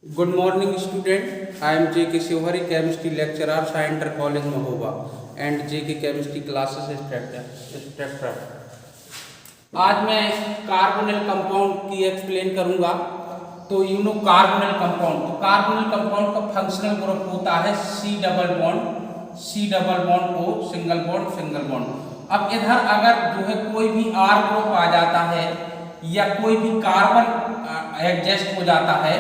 Good morning student. I am J.K. Shivhari, chemistry lecturer, Scienter College Mahoba and J.K. chemistry classes instructor. आज मैं carbonyl compound की explain करूंगा। तो carbonyl compound, तो carbonyl compound का functional group होता है C double bond O single bond. अब इधर अगर जो है कोई भी R ग्रुप आ जाता है या कोई भी कार्बन एडजस्ट हो जाता है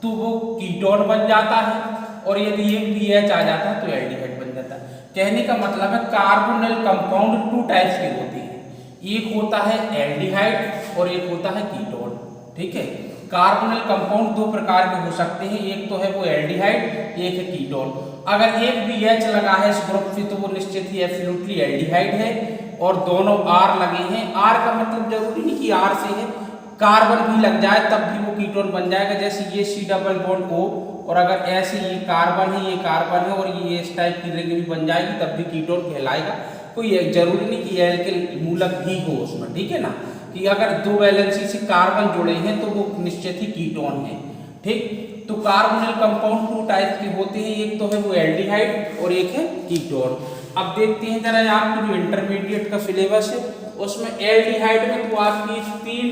तो वो कीटोन बन जाता है, और यदि एक पीएच आ जाता है तो एल्डिहाइड बन जाता है। कहने का मतलब है कार्बोनिल कंपाउंड टू टाइप्स के होते हैं, एक होता है एल्डिहाइड और एक होता है कीटोन। ठीक है, कार्बोनिल कंपाउंड दो प्रकार के हो सकते हैं, एक तो है वो एल्डिहाइड, एक है कीटोन। अगर एक भी एच लगा है इस ग्रुप से तो वो निश्चित ही एब्सोल्युटली एल्डिहाइड है, और दोनों आर लगे हैं। आर का मतलब जरूरी नहीं कि आर से है, कार्बन भी लग जाए तब भी वो कीटोन बन जाएगा। जैसे ये C डबल बॉन्ड O, और अगर ऐसे ये कार्बन है और ये इस टाइप की रिंग भी बन जाएगी तब भी कीटोन कहलाएगा। कोई जरूरी नहीं कि एल्किल मूलक ही हो उसमें। ठीक है ना, कि अगर दो वैलेंसी से कार्बन जुड़े हैं तो वो निश्चित ही कीटोन है। ठीक, तो कार्बोनिल कंपाउंड टू टाइप के होते हैं, एक तो है वो एल्डिहाइड और एक है कीटोन। अब देखते हैं जरा आपकी जो इंटरमीडिएट का सिलेबस है उसमें एल्डिहाइड में तो आपकी तीन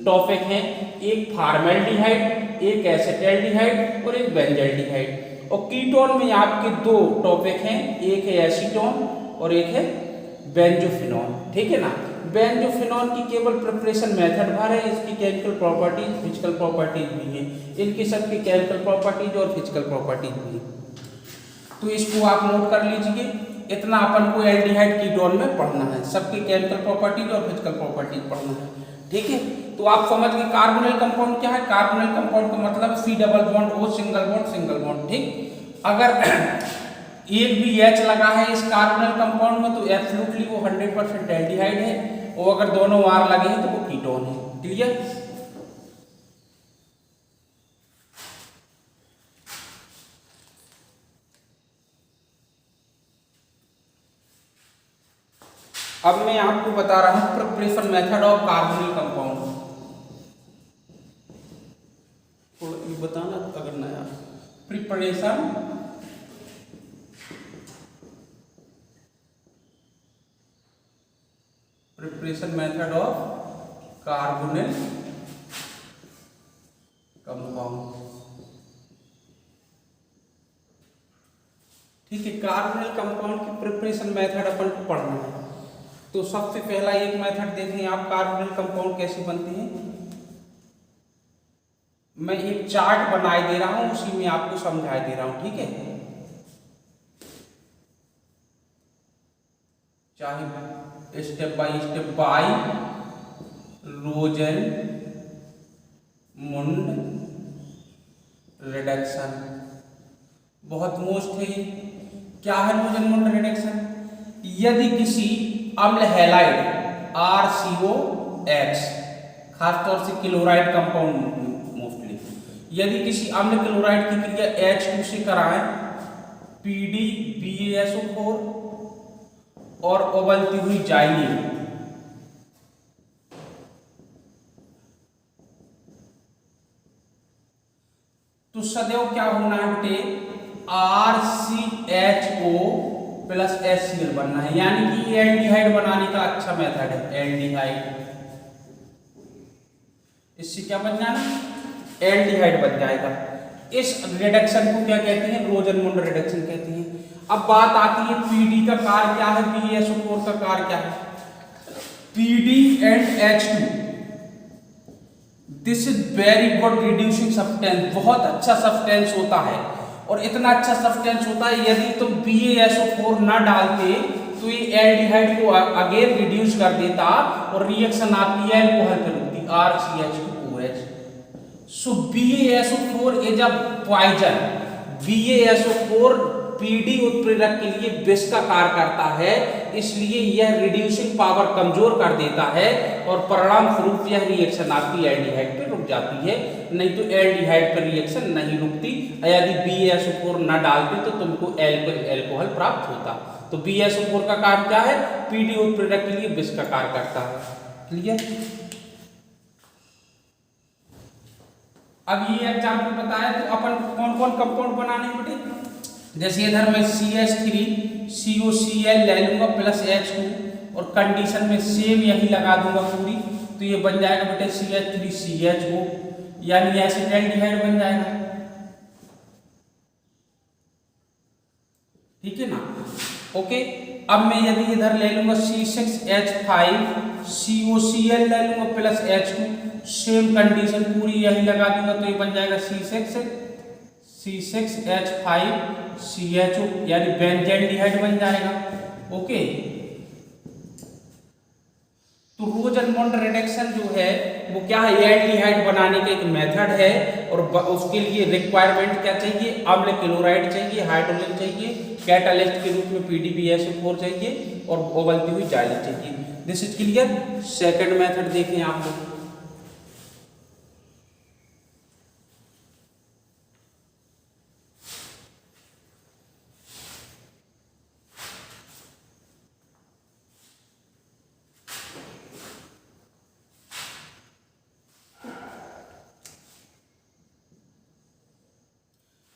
टॉपिक हैं, एक फॉर्मेल्डिहाइड, एक एसेटल्डिहाइड और एक बेंजल्डिहाइड। और कीटोन में आपके दो टॉपिक हैं, एक है एसीटोन और एक है बेंजोफिनॉन। ठीक है ना, बेंजोफिनॉन की केवल प्रिपरेशन मेथड भर है, इसकी केमिकल प्रॉपर्टीज फिजिकल प्रॉपर्टीज भी हैं, इनकी सबकी केमिकल प्रॉपर्टीज और फिजिकल प्रॉपर्टीज भी हैं। तो इसको आप नोट कर लीजिए, इतना अपन को एल्डिहाइड कीटोन में पढ़ना है, सबकी केमिकल प्रॉपर्टीज और फिजिकल प्रॉपर्टीज पढ़ना है। ठीक है, तो आप समझ गए कार्बोनिल कंपाउंड क्या है। कार्बोनिल कंपाउंड का मतलब C double bond O single bond. ठीक, अगर एक भी H लगा है इस कार्बोनिल कंपाउंड में तो एब्सोल्युटली वो 100% एल्डिहाइड है, और अगर दोनों R लगे हैं तो वो कीटोन है। क्लियर। अब मैं आपको बता रहा हूं preparation method of carbonyl compound. बताना अगर नया preparation method of carbonyl compound. ठीक है, कार्बोनिल कंपाउंड की प्रिपरेशन मेथड अपन को पढ़ना है। तो सबसे पहला एक मेथड देखें आप, कार्बोनिल कंपाउंड कैसे बनते हैं। मैं एक चार्ट बनाए दे रहा हूं, उसी में आपको समझाए दे रहा हूं। ठीक है, चाहे स्टेप बाय रोजन मुंड रिडक्शन बहुत मोस्ट है। क्या है रोजन मुंड रिडक्शन? यदि किसी अम्ल हैलाइड RCOX, खासतौर से क्लोराइड कंपाउंड मोस्टली, यदि किसी अम्ल क्लोराइड की क्रिया H2 से कराएं PDBaSO4 और उबलती हुई जाइलिन, तो सदैव क्या होना है बेटे, RCHO प्लस HCl बनना है, यानी कि एल्डिहाइड बनाने का अच्छा मेथड है एल्डिहाइड। इससे क्या बन जाना, एल्डिहाइड बन जाएगा। इस रिडक्शन को क्या कहते हैं, रोजन मुंड रिडक्शन कहते हैं। अब बात आती है पीडी का कार्य क्या है, BaSO4 का कार्य क्या है। PD and H2 this is very good reducing substance, बहुत अच्छा सब्सटेंस होता है, और इतना अच्छा सब्सटेंस होता है यदि तुम BaSO4 ना डालते तो ये एल्डिहाइड को अगेन रिड्यूस कर देता और रिएक्शन आपकी एल्कोहल पे रुकती, RCH2OH। So BaSO4 is a poison. BaSO4 PD उत्प्रेरक के लिए विष का कार्य करता है, इसलिए यह रिड्यूसिंग पावर कमजोर कर देता है, और परिणाम स्वरूप यह रिएक्शन आपकी एल्डिहाइड पे रुक जाती है, नहीं तो एल्डिहाइड पर रिएक्शन नहीं रुकती। यदि BaSO4 न डालते तो तुमको एल्कोहल प्राप्त होता। तो BaSO4 का कार्य क्या है, PD उत्प्रेरक के लिए विष का कार्य करता है। क्लियर। अब ये एग्जाम्पल बताया तो अपन कौन कौन कंपाउंड बनाने हैं बेटे, जैसे इधर मैं CH3 COCl ले लूंगा प्लस H2 और कंडीशन में सेम यही लगा दूंगा पूरी, तो ये बन जाएगा बेटे CH3CHO, यानी एसिटाल्डिहाइड बन जाएगा। ठीक है ना, ओके। अब मैं यदि इधर ले लूंगा C6H5 COCl ले लूंगा प्लस H2, सेम कंडीशन पूरी यही लगा दूंगा, तो ये बन जाएगा C6H5 CHO, यानी बेंजल्डिहाइड बन जाएगा। ओके, तो रोजन बॉन्ड रिडक्शन जो है वो क्या है, एल्डिहाइड बनाने का एक मेथड है, और उसके लिए रिक्वायरमेंट क्या चाहिए, अम्ल क्लोराइड चाहिए, हाइड्रोजन चाहिए, कैटालिस्ट के रूप में PDBSO4 चाहिए, और उबलती हुई जाली चाहिए। This is clear. Second method देखें आप लोग।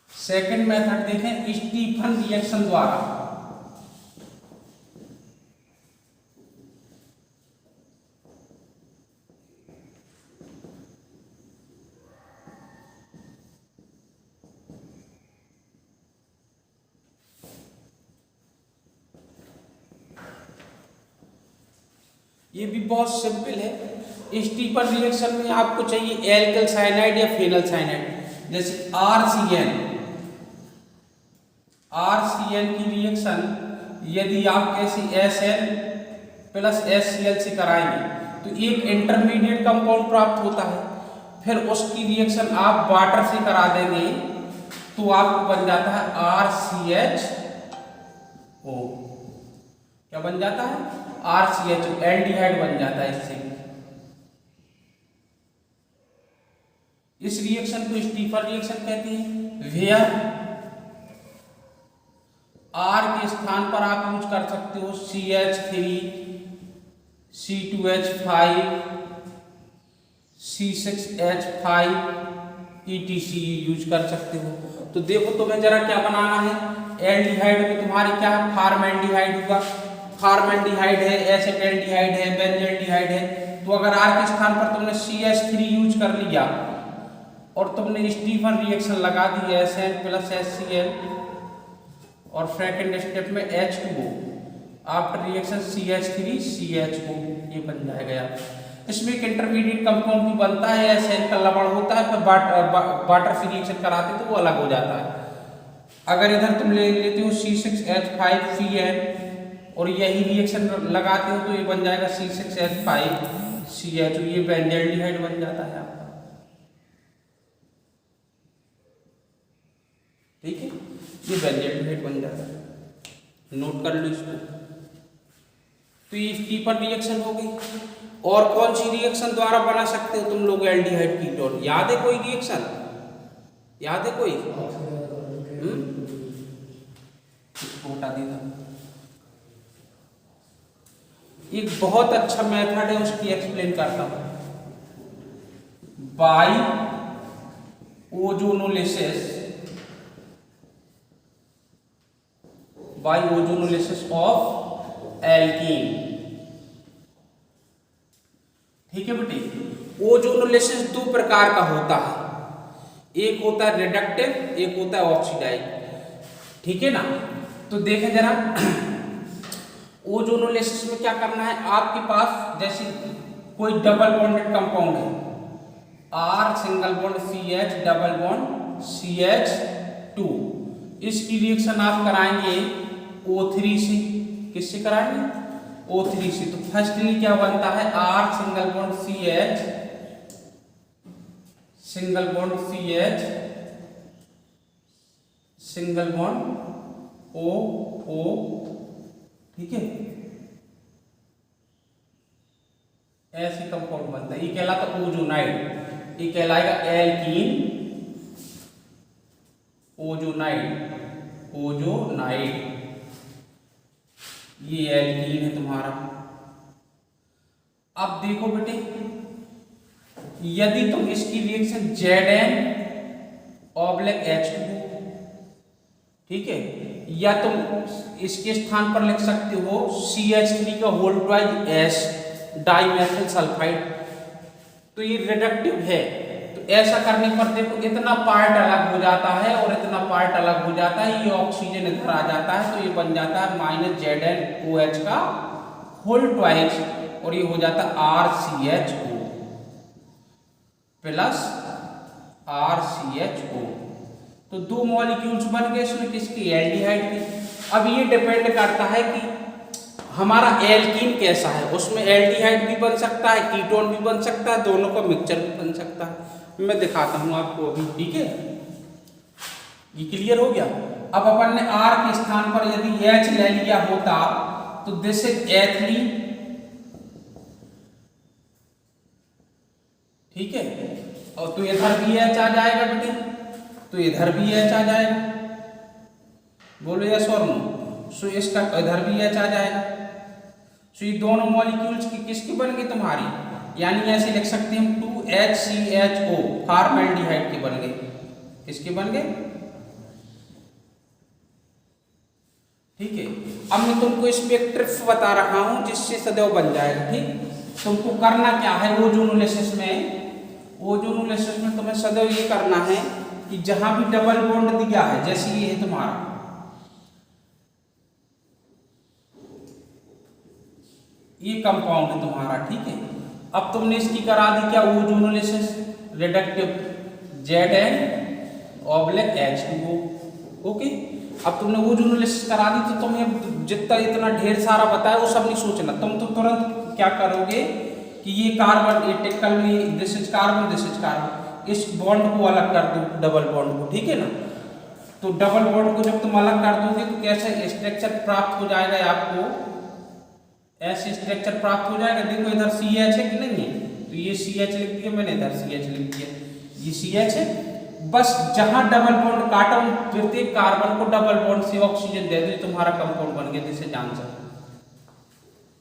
सेकंड मेथड देखें, स्टीफन रिएक्शन द्वारा। ये भी बहुत सिंपल है। स्टीफन रिएक्शन में आपको चाहिए एल्कल साइनाइड या फेनल साइनाइड, जैसे RCN की रिएक्शन यदि आप कैसी Sn प्लस HCl से कराएंगे तो एक इंटरमीडिएट कंपाउंड प्राप्त होता है, फिर उसकी रिएक्शन आप वाटर से करा देंगे तो आपको बन जाता है RCHO। क्या बन जाता है, RCHO, एल्डिहाइड बन जाता है इससे। इस रिएक्शन को स्टीफन रिएक्शन कहते हैं। वेयर R के स्थान पर आप यूज कर सकते हो CH3 C2H5 C6H5 ETC use कर सकते हो। तो देखो तुम्हें जरा क्या बनाना है, एल्डिहाइड में तुम्हारी क्या है, फॉर्मेल्डिहाइड होगा, फॉर्मेल्डिहाइड है, एसिटाल्डिहाइड है, बेंजल्डिहाइड है। तो अगर R के स्थान पर तुमने CH3 यूज कर लिया और तुमने स्टीफन रिएक्शन लगा दी Sn प्लस HCl, और सेकेंड स्टेप में H2O, आफ्टर रिएक्शन CH3CHO, ये बन जाएगा। इसमें एक इंटरमीडिएट कंपाउंड भी बनता है, Sn का लवण होता है, फिर वाटर से रिएक्शन कराते तो वो अलग हो जाता है। अगर इधर तुम ले लेते हो C6H5Cl और यही रिएक्शन लगाते हो तो ये बन जाएगा C6H5CHO, ये बेंजल्डिहाइड बन जाता है आपका। ठीक है, ये बेंजल्डिहाइड बन जाता है, नोट कर लो इसको। तो ये स्टीफन रिएक्शन हो गई। और कौन सी रिएक्शन द्वारा बना सकते हो तुम लोग एल्डिहाइड कीटोन, याद है कोई रिएक्शन, याद है कोई? हटा देना। एक बहुत अच्छा मेथड है, उसकी एक्सप्लेन करता हूं। By ozonolysis, by ozonolysis of alkene. ठीक है बेटे, ओजोनोलिसिस दो प्रकार का होता है, एक होता है रिडक्टिव, एक होता है ऑक्सीडाइज। ठीक है ना, तो देखें जरा ओजोनोलिसिस में क्या करना है, आपके पास जैसे कोई डबल बॉन्डेड कंपाउंड है, R single bond CH double bond CH2, इसकी रिएक्शन आप कराएंगे O3 से। किससे कराएंगे? O3 से। तो फर्स्टली क्या बनता है, R single bond CH single bond CH single bond O। ठीक है, ऐसे कंपाउंड बनता है, ये कहलाता ओजोनाइड, ये कहलाएगा एल्कीन ओजोनाइड, ओजोनाइड, ये एल्कीन है तुम्हारा। अब देखो बेटे, यदि तुम इसकी रिएक्शन Zn ऑब्लिक H2O, ठीक है, या तुम इसके स्थान पर लिख सकते हो CH3 का whole twice S dimethyl sulphide, तो ये रिडक्टिव है। तो ऐसा करने पर देखो इतना पार्ट अलग हो जाता है और इतना पार्ट अलग हो जाता है, ये ऑक्सीजन इधर आ जाता है, तो ये बन जाता है -ZnOH का होल ट्वाइस, और ये हो जाता है RCHO प्लस RCHO। तो दो मॉलिक्यूल्स बन गए इसमें किसकी, एल्डिहाइड की। अब ये डिपेंड करता है कि हमारा एल्कीन कैसा है, उसमें एल्डिहाइड भी बन सकता है, कीटोन भी बन सकता है, दोनों का मिक्सचर भी बन सकता है। मैं दिखाता हूं आपको अभी, ठीक है, ये क्लियर हो गया। अब अपन ने R के स्थान पर यदि H ले लिया होता तो दिस इज एथिलीन, ठीक है, और तो इधर भी H आ जाएगा बेटे, तो इधर भी H आ जाएगा, बोलो यस और नो। सो इसका इधर भी H आ जाएगा। सो ये दोनों मॉलिक्यूल्स की किसकी बन गई तुम्हारी, यानी ऐसे लिख सकते हैं 2HCHO फॉर्मल्डिहाइड की बन गई। किसके बन गए, ठीक है। अब मैं तुमको स्पेक्ट्रिक्स बता रहा हूं जिससे सदैव बन जाएगा, ठीक। तुमको करना क्या है, ओजोनोलिसिस में तुम्हें सदैव ये करना है कि जहां भी डबल बॉन्ड दिया है, जैसे ये है तुम्हारा, ये कंपाउंड है तुम्हारा, ठीक है। अब तुमने इसकी करा दी क्या, ozonolysis, reductive Zn oblique H2O, okay. अब तुमने ओजोनोलिसिस करा दी तो तुम्हें जितना इतना ढेर सारा बताया वो सब नहीं सोचना, तुम तो तुरंत क्या करोगे कि ये कार्बन, ये टिकल में दिस इज कार्बन, इस बॉन्ड को अलग कर दो, डबल बॉन्ड को, ठीक है ना। तो डबल बॉन्ड को जब तुम अलग कर दोगे तो कैसे स्ट्रक्चर प्राप्त हो जाएगा, आपको ऐसे स्ट्रक्चर प्राप्त हो जाएगा। देखो इधर CH है कि नहीं है, तो ये CH लिख दिया मैंने, इधर CH लिख दिया, ये CH है। बस जहां डबल बॉन्ड काटा प्रत्येक कार्बन को डबल बॉन्ड से ऑक्सीजन दे दो, तुम्हारा कंपाउंड बन गया, जिसे जान सकते।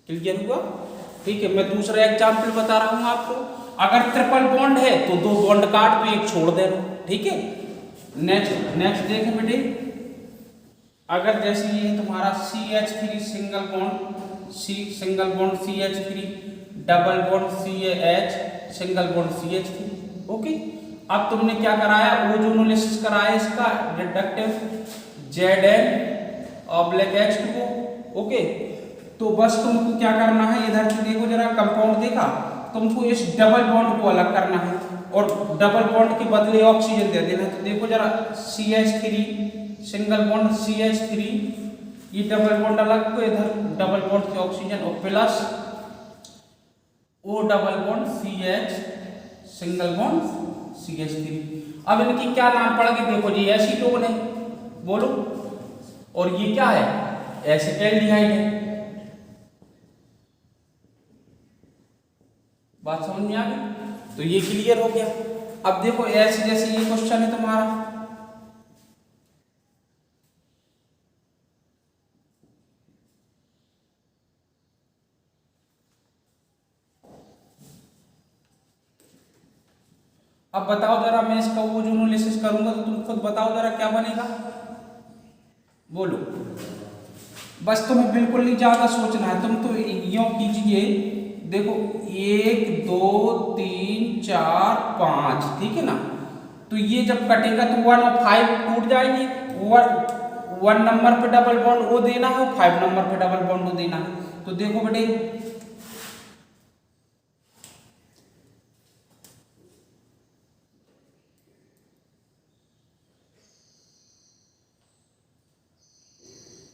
क्लियर हुआ, ठीक है। मैं दूसरा एग्जाम्पल बता रहा हूं आपको, अगर ट्रिपल बॉन्ड है तो दो बॉन्ड काट दो, एक छोड़ दे दो, ठीक है। नेक्स्ट देखें बेटे, अगर जैसे ये तुम्हारा CH3 single bond CH3 double bond CH single bond CH3, okay. अब तुमने क्या कराया, ओजोनोलिसिस कराया इसका, reductive Zn oblique H2O, okay. तो बस तुमको क्या करना है, इधर से देखो जरा कंपाउंड देखा, तुमको इस डबल बॉन्ड को अलग करना है और डबल बॉन्ड के बदले ऑक्सीजन दे देना है। तो देखो जरा CH3 सिंगल बॉन्ड CH3, ये डबल बॉन्ड अलग को इधर डबल बॉन्ड से ऑक्सीजन और plus O double bond CH single bond CH3। अब इनकी क्या नाम पड़ गए, देखो जी एसीटोन है, बोलो, और ये क्या है, एसिटाल्डिहाइड है। बात समझ में आ गई, तो ये क्लियर हो गया। अब देखो ऐसे जैसे ये क्वेश्चन है तुम्हारा, अब बताओ जरा, मैं इसका ओजोनोलिसिस करूंगा तो तुम खुद बताओ जरा क्या बनेगा, बोलो। बस तुम्हें बिल्कुल नहीं ज्यादा सोचना है, तुम तो यूं कीजिए, देखो 1 2 3 4 5, ठीक है ना। तो ये जब कटेगा तो 1 और 5 टूट जाएंगे, 1 नंबर पे डबल बॉन्ड ओ देना है, 5 नंबर पे डबल बॉन्ड ओ देना है। तो देखो बेटे,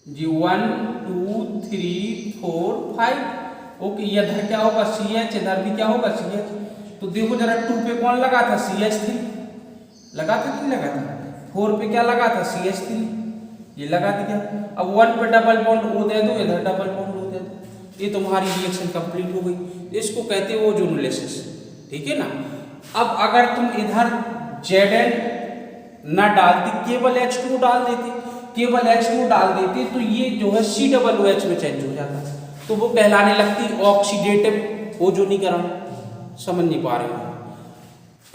जी 1 2 3 4 5, ओके। ये इधर क्या होगा CH, इधर भी क्या होगा CH। तो देखो जरा 2 पे कौन लगा था, CH3 लगा था कि नहीं लगा था, 4 पे क्या लगा था, CH3, ये लगा दिया। अब 1 पे डबल बॉन्ड O दे दो, इधर डबल बॉन्ड O दे दो, ये तुम्हारी रिएक्शन कंप्लीट हो गई। इसको कहते हैं ओजोनोलिसिस, ठीक है ना। अब अगर तुम इधर Zn ना डालती, केवल H2 डाल देते, केवल H2 डाल देते, तो ये जो है COOH में चेंज हो जाता, तो वो कहलाने लगती ऑक्सीडेटिव ओजोनीकरण। समझ नहीं पा रहे हो,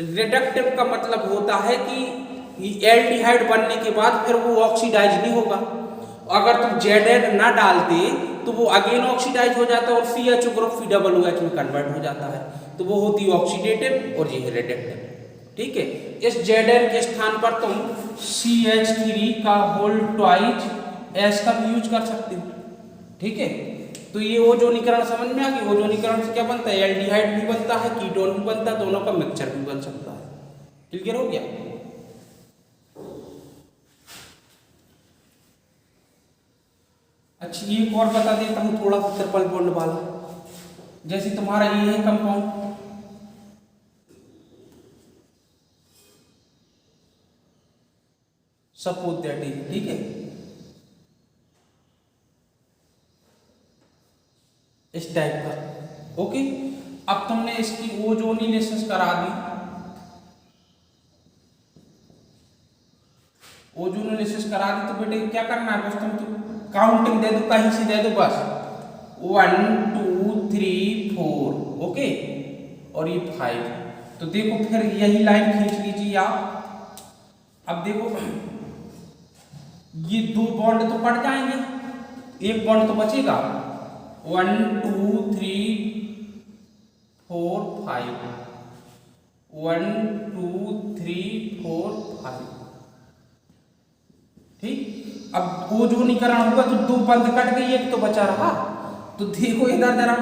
रिडक्टिव का मतलब होता है कि एल्डिहाइड बनने के बाद फिर वो ऑक्सीडाइज नहीं होगा। अगर तुम Zn ना डालते तो वो अगेन ऑक्सीडाइज हो जाता है और CH ग्रुप फिर OH में कन्वर्ट हो जाता है, तो वो होती है ऑक्सीडेटिव और ये है रिडक्टिव। ठीक है, इस Zn के स्थान पर तुम CH3 का होल ट्वाइस S का भी यूज कर सकते हो। ठीक है, तो ये ओजोनीकरण समझ में आ गई। ओजोनीकरण से क्या बनता है, एल्डिहाइड भी बनता है, कीटोन भी बनता है, दोनों का मिक्सचर भी बन सकता है। क्लियर हो गया। अच्छा, एक और बता देता हूँ थोड़ा सा ट्रिपल बॉन्ड वाला। जैसे तुम्हारा ये है कंपाउंड, सपोज दैट इज, ठीक है, इस टाइप का। ओके, अब तुमने इसकी ओजोनिनेसिस करा दी। ओजोनिनेसिस करा दी तो बेटे क्या करना है, बस तुम काउंटिंग दे दो, कहीं से दे दो, बस 1 2 3 4, ओके, और ये 5। तो देखो फिर यही लाइन खींच लीजिए आप। अब देखो ये 2 बॉन्ड तो कट जाएंगे, एक बॉन्ड तो बचेगा। 1 2 3 4 5, 1 2 3 4 5। ठीक, अब ओजोनीकरण होगा तो 2 बंद कट गई, एक तो बचा रहा। तो देखो इधर जरा,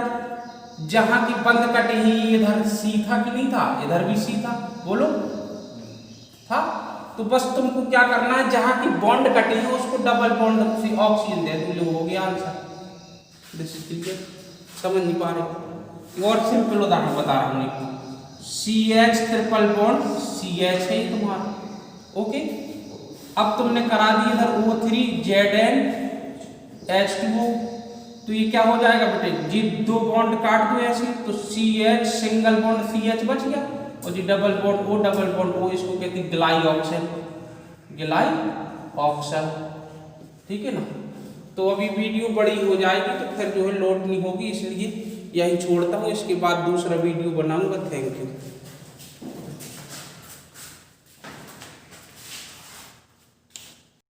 जहां की बंद कटी ही इधर C था कि नहीं था, इधर भी C था, बोलो था। तो बस तुमको क्या करना है, जहां की बॉन्ड कटी है उसको डबल बॉन्ड से ऑक्सीजन दे दो, हो गया आंसर। This is clear. समझ नहीं पा रहे, और सिंपल उदाहरण बता रहा हूं। CH ट्रिपल बॉन्ड CH है तुम्हारा, ओके। अब तुमने करा दी इधर O3 Zn H2O, तो ये क्या हो जाएगा बेटे, जी 2 बॉन्ड काट दो ऐसे, तो CH सिंगल बॉन्ड CH बच गया, और जी double bond O double bond O, इसको कहते हैं ग्लाइऑक्सिल, ग्लाइऑक्सिल। ठीक है ना। तो अभी वीडियो बड़ी हो जाएगी तो फिर जो है लोड नहीं होगी, इसलिए यही छोड़ता हूँ। इसके बाद दूसरा वीडियो बनाऊंगा। Thank you.